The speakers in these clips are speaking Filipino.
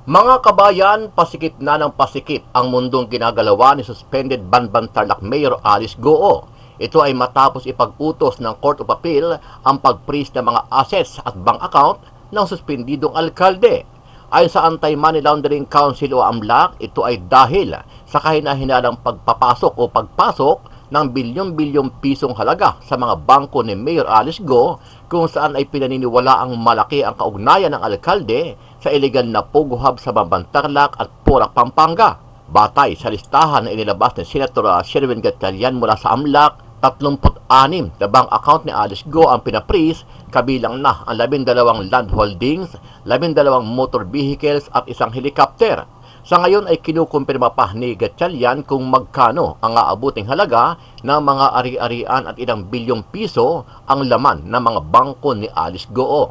Mga kabayan, pasikip na ng pasikip ang mundong ginagalawa ni suspended Banban Tarlac Mayor Alice Goo. Ito ay matapos ipag-utos ng Court of Appeal ang pag-freeze ng mga assets at bank account ng suspendidong alkalde. Ayon sa Anti-Money Laundering Council o AMLAC, ito ay dahil sa kahina-hinalang pagpapasok o pagpasok ng bilyong-bilyong pisong halaga sa mga bangko ni Mayor Alice Goo, kung saan ay pinaniniwala ang malaki ang kaugnayan ng alkalde sa iligal na Pogo Hub sa Banban Tarlac at Porac, Pampanga. Batay sa listahan na inilabas ni Senator Sherwin Gatchalian mula sa AMLAC, 36 na bank account ni Alice Goo ang pinapreeze, kabilang na ang 12 land holdings, 12 motor vehicles at isang helicopter. Sa ngayon ay kinukumpirma pa ni Gatchalian kung magkano ang aabuting halaga ng mga ari-arian at ilang bilyong piso ang laman ng mga bangko ni Alice Goo.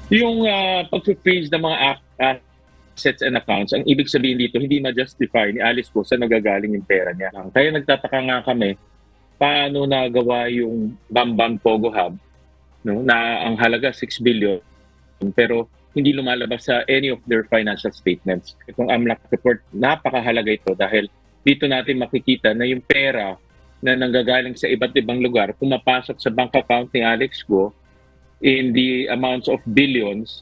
Yung pag-freeze ng mga assets and accounts, ang ibig sabihin dito, hindi ma-justify ni Alice Goo sa nagagaling yung pera niya. Kaya nagtataka nga kami, paano nagawa yung Bambang Pogo Hub, no, na ang halaga 6 billion, pero hindi lumalabas sa any of their financial statements. Itong AMLAC report, napakahalaga ito dahil dito natin makikita na yung pera na nanggagaling sa iba't ibang lugar, pumapasok sa bank account ni Alex Goo in the amounts of billions,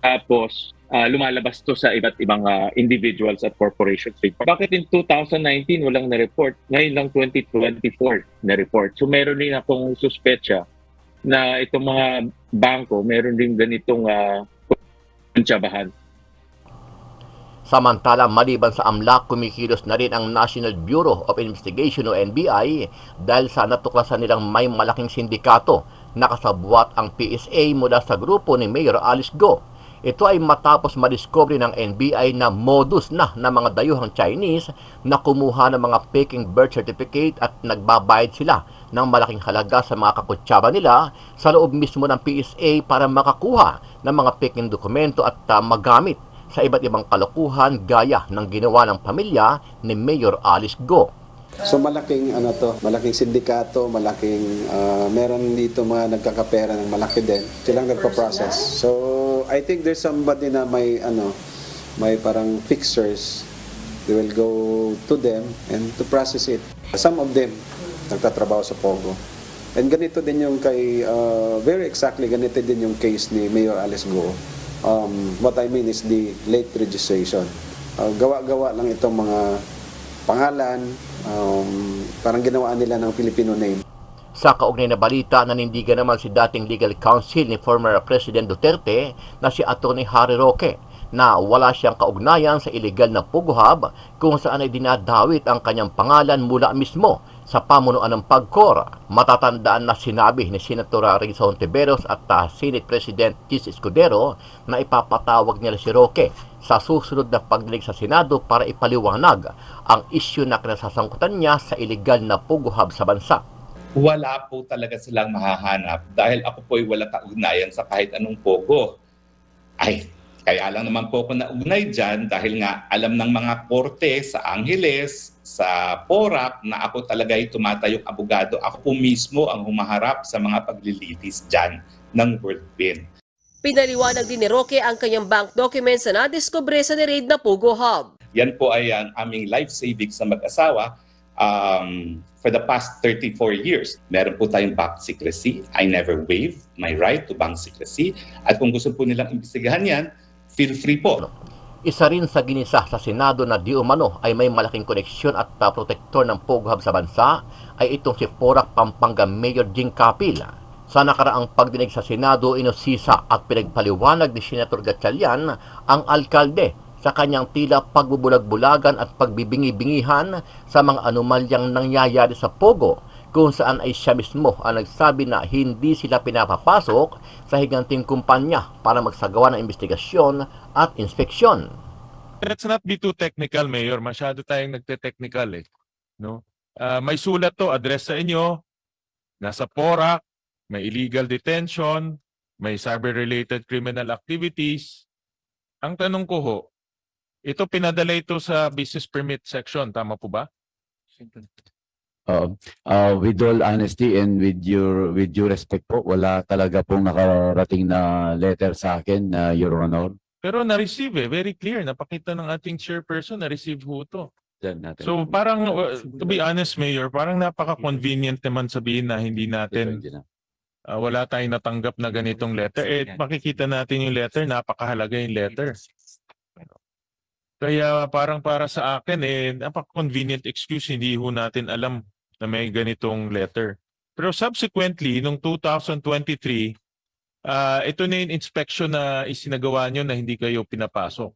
tapos lumalabas to sa iba't ibang individuals at corporations. Bakit in 2019 walang na-report? Ngayon lang 2024 na-report. So meron din akong suspetsa na itong mga bangko, meron din ganitong kuntsabahan. Samantala, maliban sa AMLAC, kumikilos na rin ang National Bureau of Investigation o NBI dahil sa natuklasan nilang may malaking sindikato na kasabwat ang PSA mula sa grupo ni Mayor Alice Goo. Ito ay matapos madiscover ng NBI na modus na ng mga dayuhang Chinese na kumuha ng mga faking birth certificate at nagbabayad sila ng malaking halaga sa mga kakutsaba nila sa loob mismo ng PSA para makakuha ng mga faking dokumento at magamit sa iba't ibang kalokohan gaya ng ginawa ng pamilya ni Mayor Alice Goo. So malaking malaking sindikato, malaking meron dito mga nagkakapera ng malaki din. Silang nagpa-process. So I think there's somebody na may parang fixers. They will go to them and to process it. Some of them nagtatrabaho sa Pogo. And ganito din yung kay very exactly ganito din yung case ni Mayor Alice Goo. What I mean is the late registration. Gawa-gawa lang itong mga pangalan, parang ginawaan nila ng Filipino name. Sa kaugnay na balita, nanindigan naman si dating legal counsel ni former President Duterte na si Atty. Harry Roque na wala siyang kaugnayan sa illegal na Pogo Hub kung saan ay dinadawit ang kanyang pangalan mula mismo sa pamunuan ng PAGCOR. Matatandaan na sinabi ni Senator Risa Hontiveros at Senate President Chis Escudero na ipapatawag nila si Roque sa susunod na pagdinig sa Senado para ipaliwanag ang isyu na kinasasangkutan niya sa illegal na Pogo Hub sa bansa. Wala po talaga silang mahahanap dahil ako po'y walang kaugnayan sa kahit anong Pogo. Ay, kaya lang naman po ako naugnay dyan dahil nga alam ng mga korte sa Angeles, sa Porac na ako talaga ay tumatayong abogado. Ako po mismo ang humaharap sa mga paglilitis dyan ng World Pin. Pinaliwanag din ni Roque ang kanyang bank documents na nadiskubre sa ni-raid na Pogo Hub. Yan po ay ang aming life savings sa mag-asawa for the past 34 years. Meron po tayong bank secrecy. I never waived my right to bank secrecy. At kung gusto po nilang imbestigahan yan, feel free po. Isa rin sa ginisa sa Senado na di umano ay may malaking koneksyon at protektor ng Pogo Hub sa bansa ay itong si Porac, Pampanga Mayor Jing Capil. Sa nakaraang pagdinig sa Senado, inusisa at pinagpaliwanag ni Senator Gatchalian ang alkalde sa kanyang tila pagbubulag-bulagan at pagbibingi-bingihan sa mga anomalyang nangyayari sa Pogo, kung saan ay siya mismo ang nagsabi na hindi sila pinapapasok sa higanting kumpanya para magsagawa ng investigasyon at inspeksyon. Let's not be too technical, Mayor. Masyado tayong nagte-technical eh. No? May sulat to, address sa inyo, nasa Porac, may illegal detention, may cyber-related criminal activities. Ang tanong ko ho, ito pinadala ito sa business permit section, tama po ba? With all honesty and with due respect po, wala talaga pong nakarating na letter sa akin, Your Honor. Pero na-receive very clear. Napakita ng ating chairperson, na-receive ho ito. Dyan natin. So parang, to be honest, Mayor, parang napaka-convenient naman sabihin na hindi natin, Dyan na. wala tayong natanggap na ganitong letter. Makikita natin yung letter, napakahalaga yung letter. Kaya parang para sa akin, napaka-convenient excuse, hindi ho natin alam na may ganitong letter. Pero subsequently, noong 2023, ito na yung inspection na isinagawa nyo na hindi kayo pinapasok.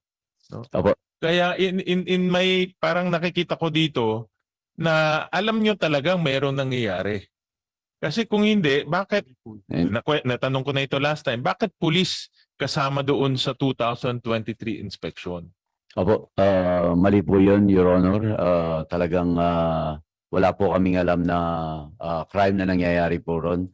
No? Opo. Kaya in may parang nakikita ko dito na alam nyo talagang mayroong nangyayari. Kasi kung hindi, bakit, natanong ko na ito last time, bakit pulis kasama doon sa 2023 inspection? Opo, mali po yun, Your Honor. Talagang wala po kaming alam na crime na nangyayari po ron.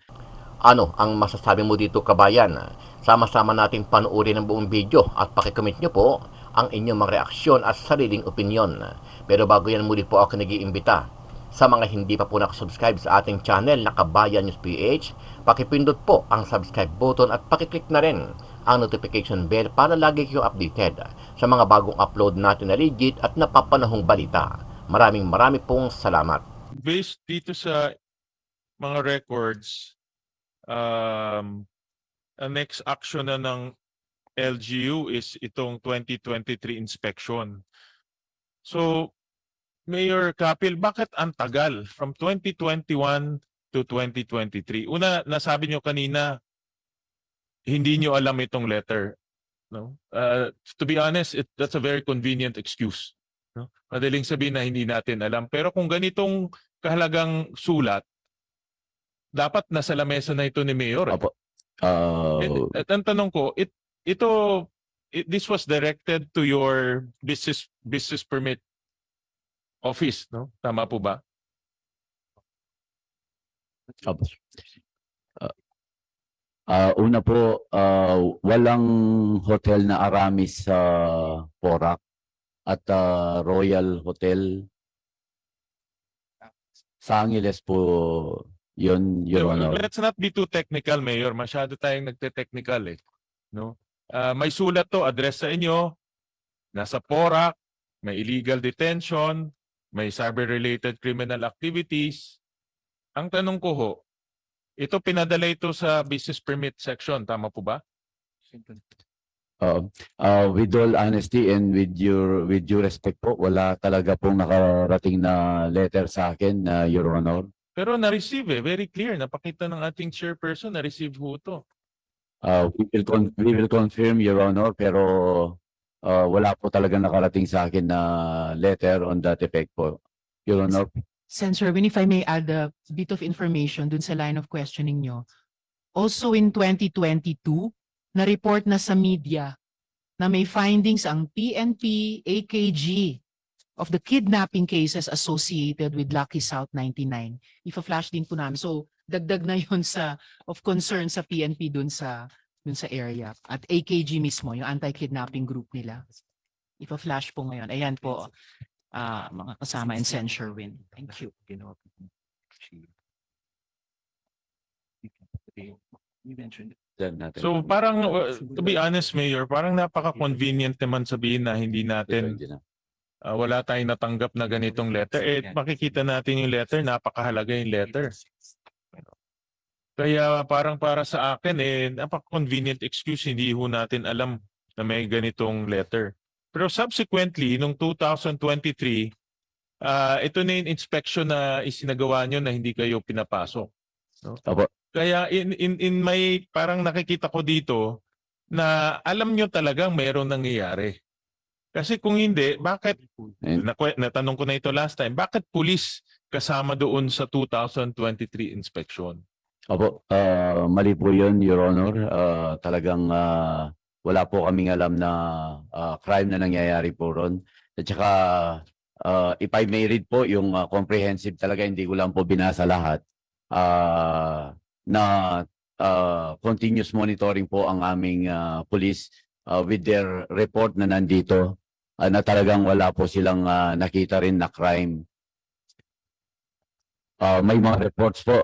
Ano ang masasabi mo dito, kabayan? Sama-sama nating panuorin ang buong video at pakicomment nyo po ang inyong mga reaksyon at sariling opinyon. Pero bago yan, muli po ako nag-iimbita sa mga hindi pa po nakasubscribe sa ating channel na Kabayan News PH, pakipindot po ang subscribe button at pakiclick na rin ang notification bell para lagi kayong updated sa mga bagong upload natin na legit at napapanahong balita. Maraming pong salamat. Based dito sa mga records, ang next action na ng LGU is itong 2023 inspection. So, Mayor Kapil, bakit ang tagal from 2021 to 2023? Una, nasabi nyo kanina, hindi nyo alam itong letter. No? To be honest, that's a very convenient excuse. No? Madaling sabihin na hindi natin alam. Pero kung ganitong kahalagang sulat, dapat nasa lamesa na ito ni Mayor. Opo. At ang tanong ko, this was directed to your business permit office, no? Tama po ba? Opo. Una po, walang hotel na Aramis sa Porac at Royal Hotel sa Angeles po yun, Your Honor. Let's not be too technical, Mayor. Masyado tayong nagte-technical no? May sulat to, address sa inyo, nasa Porac, may illegal detention, may cyber-related criminal activities. Ang tanong ko ho, ito pinadala ito sa business permit section, tama po ba? With all honesty and with due respect po, wala talaga pong nakarating na letter sa akin, Your Honor. Pero na-receive very clear. Napakita ng ating chairperson, na-receive ho ito. We will confirm, Your Honor, pero wala po talaga nakarating sa akin na letter on that effect po, Your Honor. Senator Erwin, if I may add a bit of information dun sa line of questioning nyo. Also in 2022, na-report na sa media na may findings ang PNP, AKG of the kidnapping cases associated with Lucky South 99. Ipa-flash din po namin. So, dagdag na yun of concern sa PNP dun sa area. At AKG mismo, yung anti-kidnapping group nila. Ipa-flash po ngayon. Ayan po, mga kasama in Sen. Sherwin. Thank you. So parang, to be honest, Mayor, parang napaka-convenient naman sabihin na hindi natin, wala tayong natanggap na ganitong letter. Makikita natin yung letter, napakahalaga yung letter. Kaya parang para sa akin, napaka-convenient excuse, hindi ho natin alam na may ganitong letter. Pero subsequently, noong 2023, ito na yung inspection na isinagawa nyo na hindi kayo pinapasok. No? Opo. Kaya in may parang nakikita ko dito na alam nyo talagang mayroong nangyayari. Kasi kung hindi, bakit, natanong ko na ito last time, bakit pulis kasama doon sa 2023 inspection? Opo, mali po yun, Your Honor. Talagang wala po kaming alam na crime na nangyayari po ron. At saka, if I may read po, yung comprehensive talaga, hindi ko lang po binasa lahat. Na continuous monitoring po ang aming police with their report na nandito na talagang wala po silang nakita rin na crime. May mga reports po,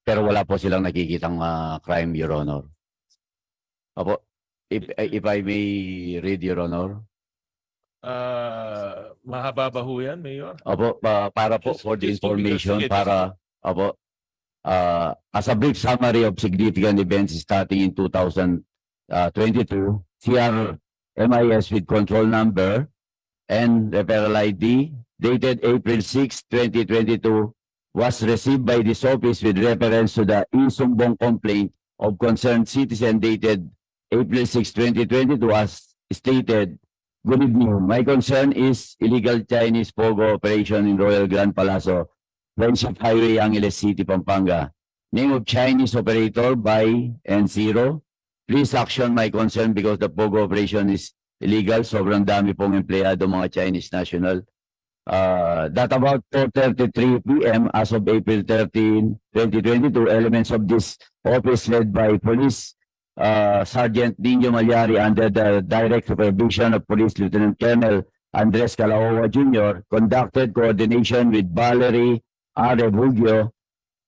pero wala po silang nakikitang crime, Your Honor. Opo. If I may read, Your Honor. Mahaba ba ho yan, Mayor? Opo, para po for the Just to- information, sige, para, opo, as a brief summary of significant events starting in 2022, CRMIS with control number and referral ID dated April 6, 2022 was received by this office with reference to the Isumbong complaint of concerned citizen dated April 6, 2022 as stated. Good evening. My concern is illegal Chinese POGO operation in Royal Grand Palazzo, Friendship Highway, Angeles City, Pampanga. Name of Chinese operator by N0. Please action my concern because the POGO operation is illegal. Sobrang dami pong empleyado mga Chinese national. That about 4:33 p.m. as of April 13, 2022, elements of this office led by Police Sergeant Nino Malyari under the direct supervision of Police Lieutenant Colonel Andres Calahua Jr. conducted coordination with Valerie R. Bugio,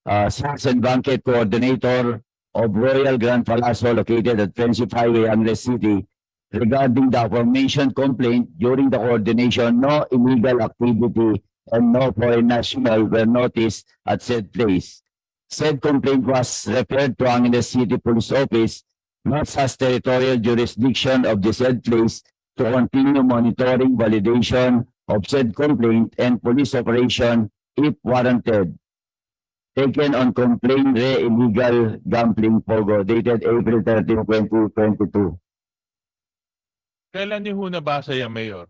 Sales and Banquet Coordinator of Royal Grand Palazzo located at Friendship Highway, Angeles City, regarding the aforementioned complaint. During the coordination, no illegal activity and no foreign national were noticed at said place. Said complaint was referred to Angeles City Police Office, not as territorial jurisdiction of the said place, to continue monitoring validation of said complaint and police operation if warranted. Taken on complaint re illegal gambling POGO dated April 13, 2022. Kailan niyo ho nabasa yan, Mayor?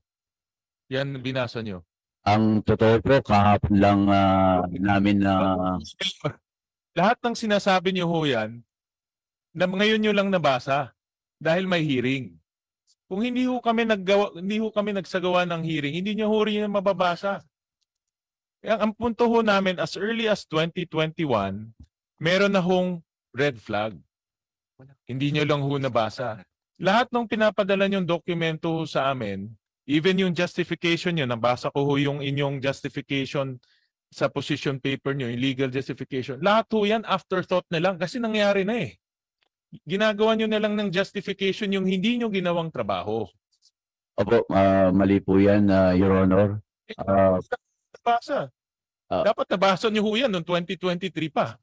Yan binasa niyo. Ang totoo po, kahapon lang namin na Lahat ng sinasabi niyo ho yan, na ngayon niyo lang nabasa dahil may hearing. Kung hindi ho kami nagsagawa ng hearing, hindi niyo ho rin yan mababasa. Ang punto ho namin, as early as 2021, meron na hong red flag. Hindi niyo lang ho nabasa. Lahat ng pinapadala niyong dokumento ho sa amin, even yung justification niyo, nabasa ko ho yung inyong justification sa position paper niyo, yung legal justification. Lahat ho yan afterthought na lang kasi nangyari na eh. Ginagawa niyo na lang ng justification yung hindi niyo ginawang trabaho. opo, mali po yan, Your Honor. Nabasa. Dapat nabasa niyo ho yan noong 2023 pa.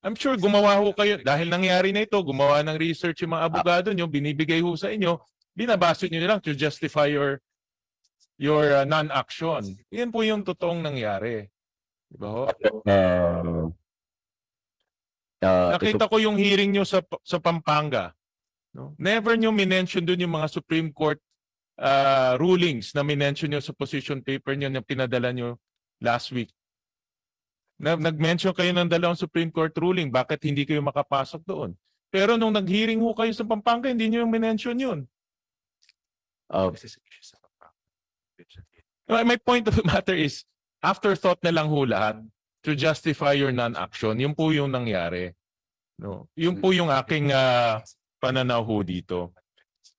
I'm sure gumawa ho kayo, dahil nangyari na ito, gumawa ng research yung mga abogado niyo, binibigay ho sa inyo, binabasa niyo lang to justify your non-action. Yan po yung totoong nangyari. Diba ho? Nakita ko yung hearing nyo sa Pampanga. No? Never nyo minention dun yung mga Supreme Court rulings na minention nyo sa position paper nyo na pinadala nyo last week. Nag-mention kayo ng dalawang Supreme Court ruling, bakit hindi kayo makapasok doon? Pero nung nag-hearing ho kayo sa Pampanga, hindi nyo yung minention yun. My point of the matter is, afterthought na lang ho lahat to justify your non-action. Yun po yung nangyari. No? Yun po yung aking pananaw ho dito.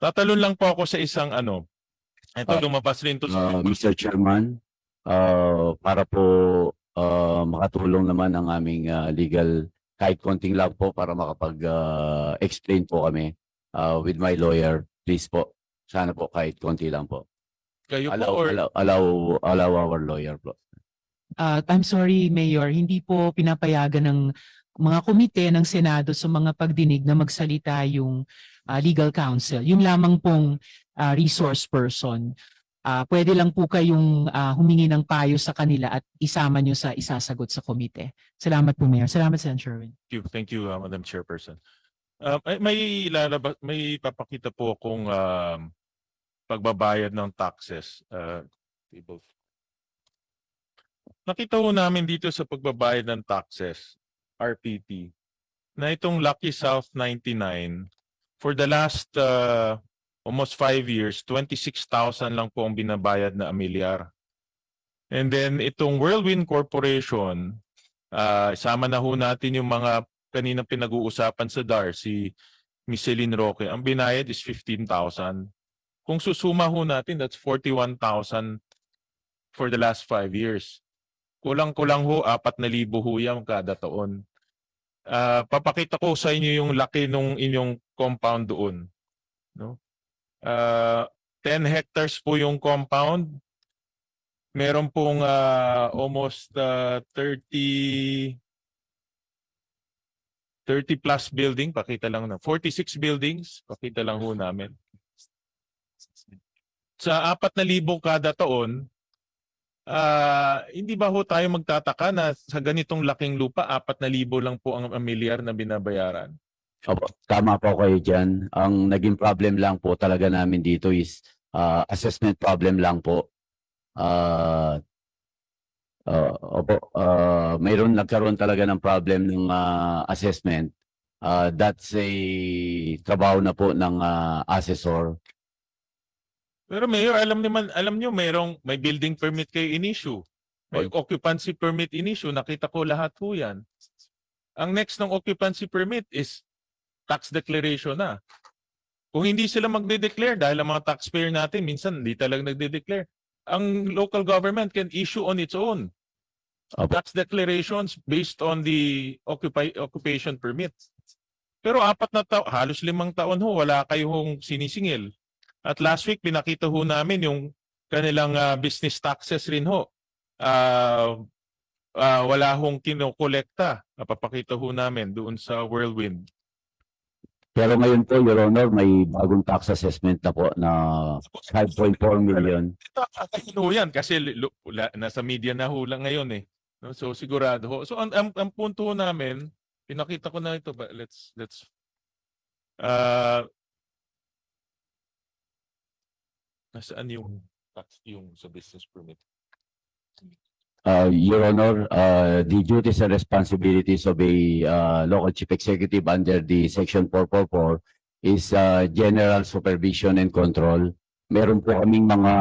Tatalon lang po ako sa isang ito lumabas rin to sa Mr. Chairman, para po makatulong naman ang aming legal, kahit konting lang po para makapag-explain po kami with my lawyer. Please po, sana po kahit konti lang po. kayo po Allow our lawyer po. I'm sorry, Mayor, hindi po pinapayagan ng mga komite ng Senado sa mga pagdinig na magsalita yung legal counsel. Yung lamang pong resource person. Pwede lang po kayong humingi ng payo sa kanila at isama nyo sa isasagot sa komite. Salamat po, Mayor. Salamat, Senator Sherwin. Thank you, Madam Chairperson. May papakita po akong pagbabayad ng taxes. Nakita ho namin dito sa pagbabayad ng taxes, RPT, na itong Lucky South 99, for the last almost 5 years, 26,000 lang po ang binabayad na amilyar. And then itong Whirlwind Corporation, isama na ho natin yung mga kanina pinag-uusapan sa DAR, si Ms. Celine Roque, ang binayad is 15,000. Kung susuma ho natin, that's 41,000 for the last 5 years. Kulang-kulang ho, 4,000 ho yan kada taon. Papakita ko sa inyo yung laki ng inyong compound doon. No? 10 hectares po yung compound. Meron pong almost 30 plus building, pakita lang na. 46 buildings, pakita lang ho namin. Sa 4,000 kada taon, hindi ba ho tayo magtataka na sa ganitong laking lupa, 4,000 lang po ang amilyar na binabayaran? Opo, tama po kayo dyan. Ang naging problem lang po talaga namin dito is assessment problem lang po. Mayroon nagkaroon talaga ng problem ng assessment. That's a trabaho na po ng assessor. Pero Mayor, alam niyo may building permit kayo in-issue. May occupancy permit in-issue. Nakita ko lahat po yan. Ang next ng occupancy permit is tax declaration na. Kung hindi sila magde-declare dahil ang mga taxpayer natin minsan hindi talaga nagde-declare, ang local government can issue on its own tax declarations based on the occupation permit. Pero halos 5 taon ho, wala kayong sinisingil. At last week, pinakita ho namin yung kanilang business taxes rin ho. Wala hong kinokolekta. Napapakita ho namin doon sa Whirlwind. Pero ngayon po, Your Honor, may bagong tax assessment na po na 5.4 million. Ito yan kasi nasa media na ho lang ngayon eh. No? So sigurado ho. So ang punto ho namin, pinakita ko na ito. Let's nasaan yung tax yung sa business permit? Your Honor, the duties and responsibilities of a local chief executive under the Section 444 is general supervision and control. Meron po kaming mga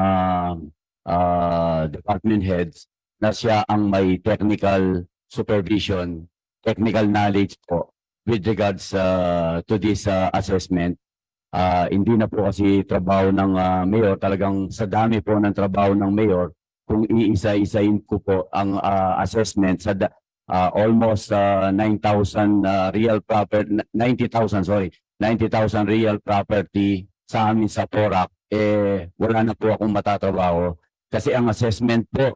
department heads na siya ang may technical supervision, technical knowledge po with regards to this assessment. Hindi na po kasi trabaho ng mayor, talagang sa dami po ng trabaho ng mayor, kung iisa-isain ko po ang assessment sa almost 9,000 real property, 90,000 real property sa amin sa Porac, wala na po akong matatrabaho. Kasi ang assessment po,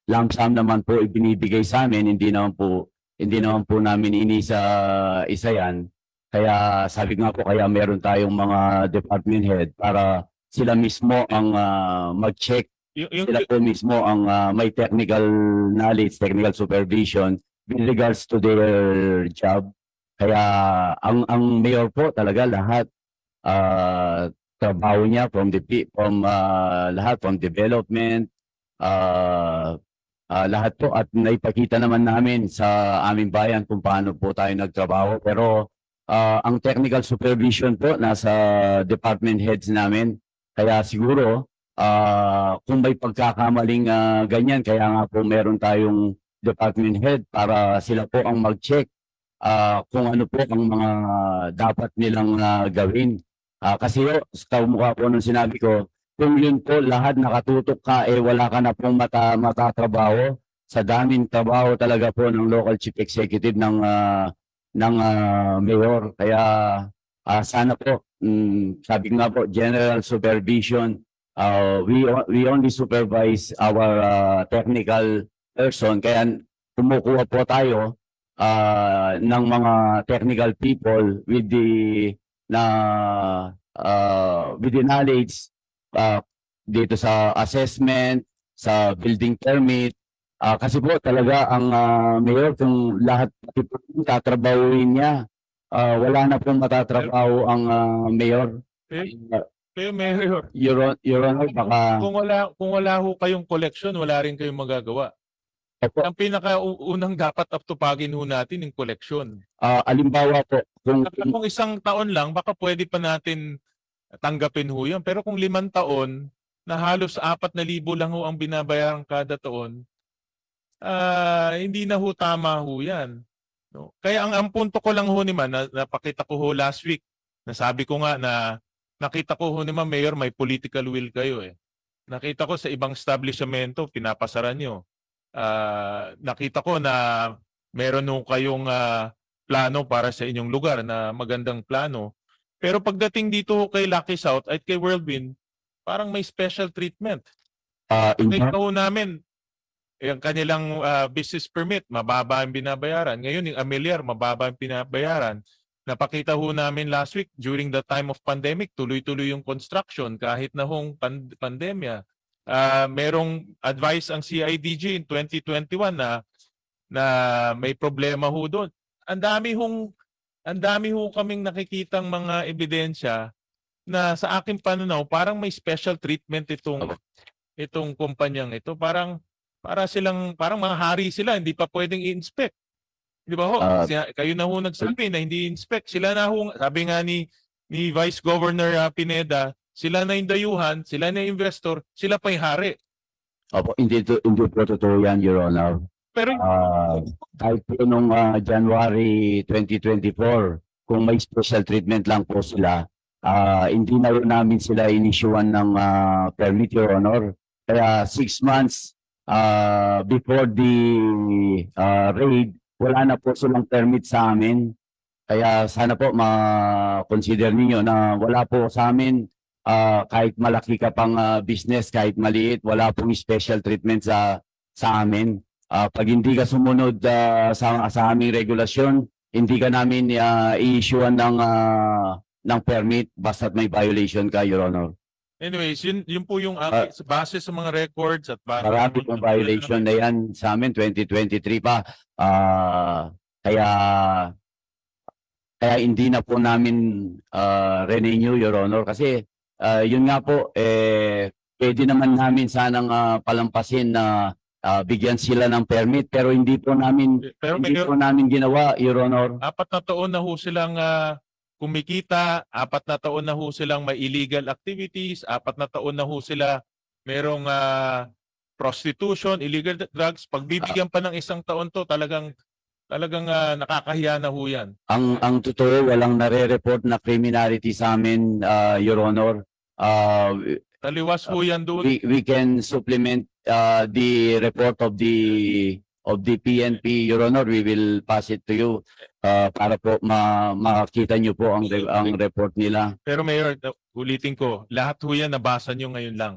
lump sum naman po ibinibigay sa amin, hindi naman po namin inisa yan. Kaya sabi nga po, kaya meron tayong mga department head para sila mismo ang mag-check. Sila po mismo ang may technical knowledge, technical supervision with regards to their job. Kaya ang mayor po talaga lahat trabaho niya from lahat, from development, lahat po, at naipakita naman namin sa aming bayan kung paano po tayo nagtrabaho. Pero ang technical supervision po nasa department heads namin. Kaya siguro kung may pagkakamaling ganyan, kaya nga po meron tayong department head para sila po ang mag-check kung ano po ang mga dapat nilang gawin. Kasi sa mukha po nung sinabi ko, kung yun po lahat nakatutok ka, wala ka na pong matatrabaho. Sa daming trabaho talaga po ng local chief executive ng mayor. Kaya sana po, sabi nga po, general supervision. We only supervise our technical person, kaya kumukuha po tayo ng mga technical people with the knowledge dito sa assessment, sa building permit. Kasi po talaga ang mayor, kung lahat tatrabahuin niya, wala na pong matatrabaho ang mayor. Pero Mayor, Your Honor, baka kung wala ho kayong collection, wala rin kayong magagawa. Ang pinakaunang dapat aptupagin ho natin yung collection. Alimbawa po, Kung isang taon lang, baka pwede pa natin tanggapin ho yan. Pero kung 5 taon, na halos 4,000 lang ho ang binabayaran kada taon, hindi na ho tama ho yan. No? Kaya ang punto ko lang ho naman, napakita ko ho last week, nasabi ko nga na nakita ko ho naman, Mayor, may political will kayo eh. Nakita ko sa ibang establishmento, pinapasaran nyo. Nakita ko na meron nung kayong plano para sa inyong lugar na magandang plano. Pero pagdating dito kay Lucky South at kay Whirlwind, parang may special treatment. In Nakita fact, ho namin, yung kanilang business permit, mababa ang binabayaran. Ngayon, yung Ameliar, mababa ang binabayaran. Napakita ho namin last week, during the time of pandemic, tuloy-tuloy yung construction kahit na hong pandemya. Merong advice ang CIDG in 2021 na may problema ho doon. Ang dami ho kaming nakikitang mga ebidensya na sa aking pananaw parang may special treatment itong kumpanyang ito. Parang mga hari sila, hindi pa pwedeng i-inspect. Di ba ho? Kayo na ho nagsabi na hindi i-inspect. Sila na ho, sabi nga ni Vice Governor Pineda, sila na yung dayuhan, sila na yung investor, sila pa yung hari. opo, hindi po totoo yan, Your Honor. Pero Kahit po nung January 2024, kung may special treatment lang po sila, hindi na rin namin sila inisyuan ng permit, Your Honor. Kaya 6 months before the raid, wala na po silang permit sa amin. Kaya sana po ma-consider ninyo na wala po sa amin, kahit malaki ka pang business, kahit maliit, wala pong special treatment sa amin. Pag hindi ka sumunod sa aming regulasyon, hindi ka namin i-issuean ng permit basta't may violation ka, Your Honor. anyways, yun po yung base sa mga records at Marami pong violation na yan sa amin, 2023 pa. Kaya hindi na po namin renew, Your Honor. Kasi yun nga po, pwede naman namin sanang palampasin na bigyan sila ng permit, pero hindi po namin ginawa, Your Honor. 4 na taon na ho silang kumikita, 4 na taon na ho silang may illegal activities, 4 na taon na ho sila merong prostitution, illegal drugs. Pagbibigyan pa ng 1 taon to, talagang nakakahiya na ho yan. Ang totoo, walang nare-report na criminality sa amin, Your Honor. Taliwas ho yan doon. We can supplement the report of the PNP, Your Honor. We will pass it to you para po makita niyo po ang report nila. Pero Mayor, ulitin ko, lahat ho yan nabasa nyo ngayon lang.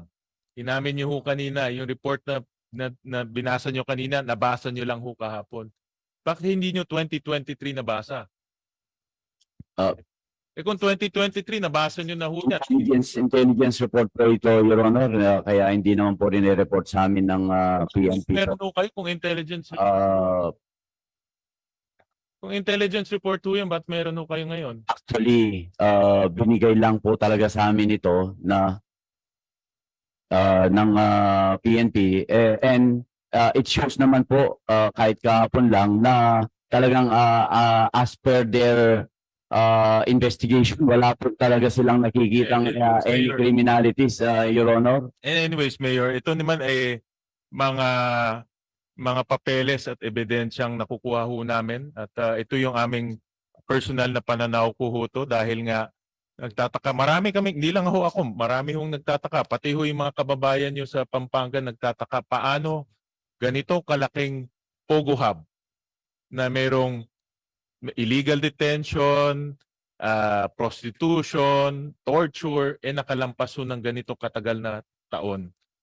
Inamin nyo ho kanina, yung report na binasa nyo kanina, nabasa nyo lang ho kahapon. Bakit hindi nyo 2023 nabasa? Kung 2023, nabasa nyo na ho yan. Intelligence report po ito, Your Honor. Kaya hindi naman po rin-report sa amin ng PNP. Meron ho kayo kung intelligence kung intelligence report ho yan, ba't meron ho kayo ngayon? Actually, binigay lang po talaga sa amin ito na ng PNP. And it shows naman po kahit kahapon lang na talagang as per their investigation, wala po talaga silang nakikitang any criminalities, Your Honor. Anyways, Mayor, ito naman ay mga papeles at ebidensyang nakukuha ho namin at ito yung aming personal na pananaw ko ho to dahil nga nagtataka. Marami kami, hindi lang ho ako, marami hong nagtataka. Pati ho yung mga kababayan nyo sa Pampanga nagtataka. Paano ganito kalaking Pogo Hub na merong illegal detention, prostitution, torture, nakalampas ho ng ganito katagal na taon.